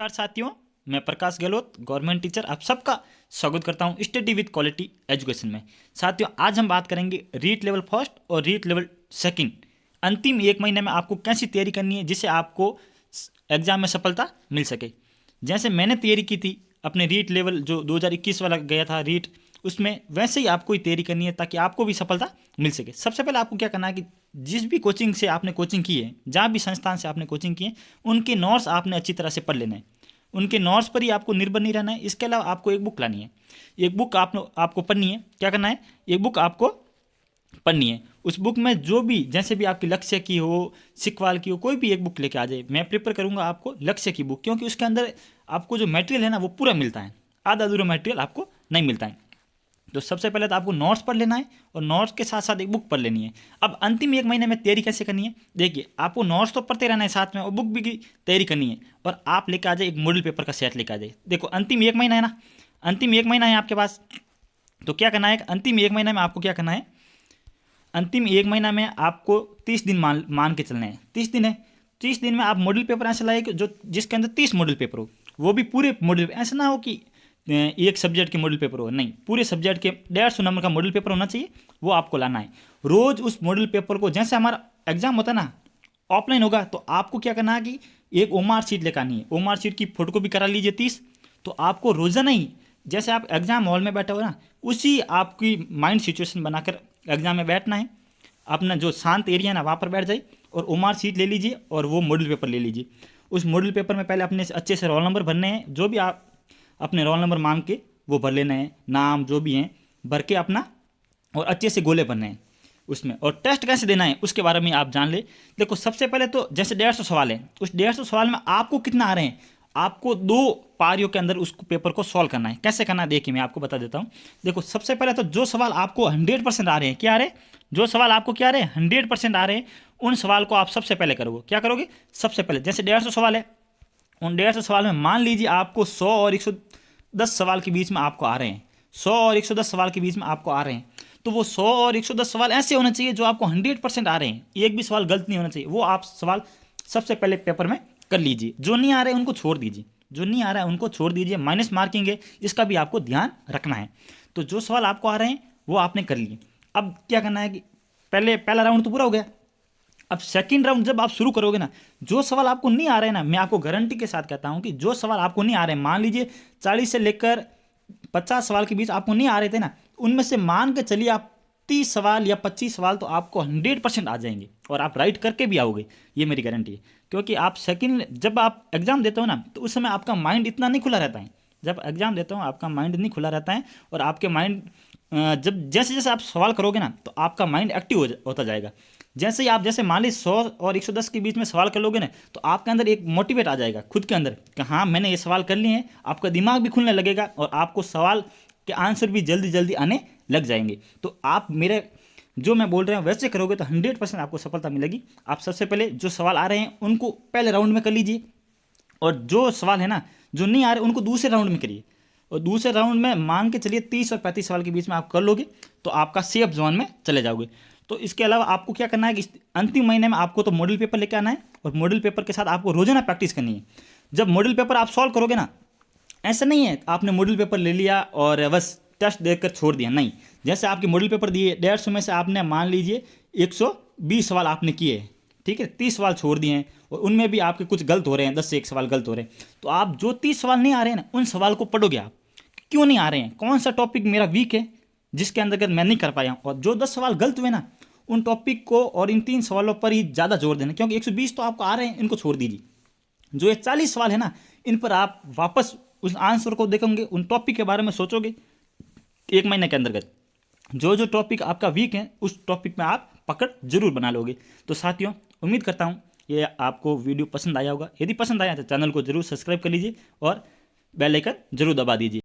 नमस्कार साथियों, मैं प्रकाश गहलोत गवर्नमेंट टीचर आप सबका स्वागत करता हूं स्टडी विद क्वालिटी एजुकेशन में। साथियों, आज हम बात करेंगे रीट लेवल फर्स्ट और रीट लेवल सेकंड। अंतिम एक महीने में आपको कैसी तैयारी करनी है जिससे आपको एग्जाम में सफलता मिल सके। जैसे मैंने तैयारी की थी अपने रीट लेवल जो 2021 वाला गया था रीट, उसमें वैसे ही आपको ही तैयारी करनी है ताकि आपको भी सफलता मिल सके। सबसे पहले आपको क्या करना है कि जिस भी कोचिंग से आपने कोचिंग की है, जहाँ भी संस्थान से आपने कोचिंग की है, उनके नोट्स आपने अच्छी तरह से पढ़ लेना है। उनके नोट्स पर ही आपको निर्भर नहीं रहना है। इसके अलावा आपको एक बुक लानी है, एक बुक आपको पढ़नी है। क्या करना है, एक बुक आपको पढ़नी है। उस बुक में जो भी जैसे भी आपकी लक्ष्य की हो, सिकवाल की हो, कोई भी एक बुक लेके आ जाए। मैं प्रेफर करूंगा आपको लक्ष्य की बुक, क्योंकि उसके अंदर आपको जो मटेरियल है ना वो पूरा मिलता है, आधा अधूरा मटेरियल आपको नहीं मिलता है। तो सबसे पहले तो आपको नोट्स पढ़ लेना है और नोट्स के साथ साथ एक बुक पढ़ लेनी है। अब अंतिम एक महीने में तैयारी कैसे करनी है, देखिए आपको नोट्स तो पढ़ते रहना है साथ में और बुक भी की तैयारी करनी है। और आप लेके आ जाए एक मॉडल पेपर का सेट लेके आ जाए। देखो अंतिम एक महीना है ना, अंतिम एक महीना है आपके पास, तो क्या करना है, अंतिम एक महीना में आपको क्या करना है, अंतिम एक महीना में आपको 30 दिन मान के चलना है। 30 दिन है, 30 दिन में आप मॉडल पेपर ऐसे लाए कि जो जिसके अंदर 30 मॉडल पेपर हो, वो भी पूरे मॉडल। ऐसा ना हो कि एक सब्जेक्ट के मॉडल पेपर हो, नहीं, पूरे सब्जेक्ट के 150 नंबर का मॉडल पेपर होना चाहिए, वो आपको लाना है। रोज उस मॉडल पेपर को, जैसे हमारा एग्जाम होता है ना ऑफलाइन होगा, तो आपको क्या करना है कि एक ओमार शीट लेकर आनी है। ओमार शीट की फोटोकॉपी करा लीजिए 30। तो आपको रोजाना ही जैसे आप एग्जाम हॉल में बैठे हो ना, उसी आपकी माइंड सिचुएशन बनाकर एग्जाम में बैठना है। अपना जो शांत एरिया है ना वहाँ पर बैठ जाइए और ओमार शीट ले लीजिए और वो मॉडल पेपर ले लीजिए। उस मॉडल पेपर में पहले अपने अच्छे से रोल नंबर भरने हैं, जो भी आप अपने रोल नंबर मांग के वो भर लेना है, नाम जो भी हैं भर के अपना, और अच्छे से गोले भरने हैं उसमें। और टेस्ट कैसे देना है उसके बारे में आप जान ले। देखो सबसे पहले तो जैसे 150 सवाल है, उस 150 सवाल में आपको कितना आ रहे हैं, आपको 2 पारियों के अंदर उस पेपर को सॉल्व करना है। कैसे करना है देखिए, मैं आपको बता देता हूँ। देखो सबसे पहले तो जो सवाल आपको 100% आ रहे हैं, क्या आ रहे हैं, जो सवाल आपको क्या आ रहे हैं 100% आ रहे हैं, उन सवाल को आप सबसे पहले करोगे। क्या करोगे, सबसे पहले जैसे 150 सवाल है, उन 150 सवाल में मान लीजिए आपको 100 और 110 सवाल के बीच में आपको आ रहे हैं, 100 और 110 सवाल के बीच में आपको आ रहे हैं, तो वो 100 और 110 सवाल ऐसे होने चाहिए जो आपको 100% आ रहे हैं, एक भी सवाल गलत नहीं होना चाहिए। वो आप सवाल सबसे पहले पेपर में कर लीजिए। जो नहीं आ रहे हैं उनको छोड़ दीजिए, जो नहीं आ रहा है उनको छोड़ दीजिए, माइनस मार्किंग है, इसका भी आपको ध्यान रखना है। तो जो सवाल आपको आ रहे हैं वो आपने कर लिए। अब क्या करना है कि पहला राउंड तो पूरा हो गया। अब सेकंड राउंड जब आप शुरू करोगे ना, जो सवाल आपको नहीं आ रहे हैं ना, मैं आपको गारंटी के साथ कहता हूं कि जो सवाल आपको नहीं आ रहे हैं, मान लीजिए 40 से लेकर 50 सवाल के बीच आपको नहीं आ रहे थे ना, उनमें से मान के चलिए आप 30 सवाल या 25 सवाल तो आपको 100% आ जाएंगे और आप राइट करके भी आओगे, ये मेरी गारंटी है। क्योंकि आप सेकंड जब आप एग्जाम देते हो ना, तो उस समय आपका माइंड इतना नहीं खुला रहता है। जब एग्जाम देते हो आपका माइंड नहीं खुला रहता है, और आपके माइंड जब जैसे जैसे आप सवाल करोगे ना, तो आपका माइंड एक्टिव होता जाएगा। जैसे ही आप जैसे मान ली 100 और 110 के बीच में सवाल कर लोगे ना, तो आपके अंदर एक मोटिवेट आ जाएगा खुद के अंदर कि हाँ मैंने ये सवाल कर लिए हैं। आपका दिमाग भी खुलने लगेगा और आपको सवाल के आंसर भी जल्दी जल्दी आने लग जाएंगे। तो आप मेरे जो मैं बोल रहा हूँ वैसे करोगे तो 100% आपको सफलता मिलेगी। आप सबसे पहले जो सवाल आ रहे हैं उनको पहले राउंड में कर लीजिए, और जो सवाल है ना जो नहीं आ रहे उनको दूसरे राउंड में करिए। और दूसरे राउंड में मान के चलिए 30 और 35 सवाल के बीच में आप कर लोगे तो आपका सेफ जोन में चले जाओगे। तो इसके अलावा आपको क्या करना है कि अंतिम महीने में आपको तो मॉडल पेपर लेके आना है, और मॉडल पेपर के साथ आपको रोजाना प्रैक्टिस करनी है। जब मॉडल पेपर आप सॉल्व करोगे ना, ऐसा नहीं है आपने मॉडल पेपर ले लिया और बस टेस्ट देकर छोड़ दिया, नहीं। जैसे आपके मॉडल पेपर दिए 150 में से आपने मान लीजिए 120 सवाल आपने किए, ठीक है, 30 सवाल छोड़ दिए हैं और उनमें भी आपके कुछ गलत हो रहे हैं, 10 से 1 सवाल गलत हो रहे हैं। तो आप जो 30 सवाल नहीं आ रहे हैं ना, उन सवाल को पढ़ोगे आप, क्यों नहीं आ रहे हैं, कौन सा टॉपिक मेरा वीक है जिसके अंदर मैं नहीं कर पाया हूँ। और जो 10 सवाल गलत हुए ना, उन टॉपिक को और इन 3 सवालों पर ही ज़्यादा जोर देना, क्योंकि 120 तो आपको आ रहे हैं, इनको छोड़ दीजिए। जो ये 40 सवाल है ना, इन पर आप वापस उस आंसर को देखेंगे, उन टॉपिक के बारे में सोचोगे। एक महीने के अंतर्गत जो जो टॉपिक आपका वीक है उस टॉपिक में आप पकड़ जरूर बना लोगे। तो साथियों, उम्मीद करता हूँ ये आपको वीडियो पसंद आया होगा। यदि पसंद आया तो चैनल को जरूर सब्सक्राइब कर लीजिए और बेल आइकन जरूर दबा दीजिए।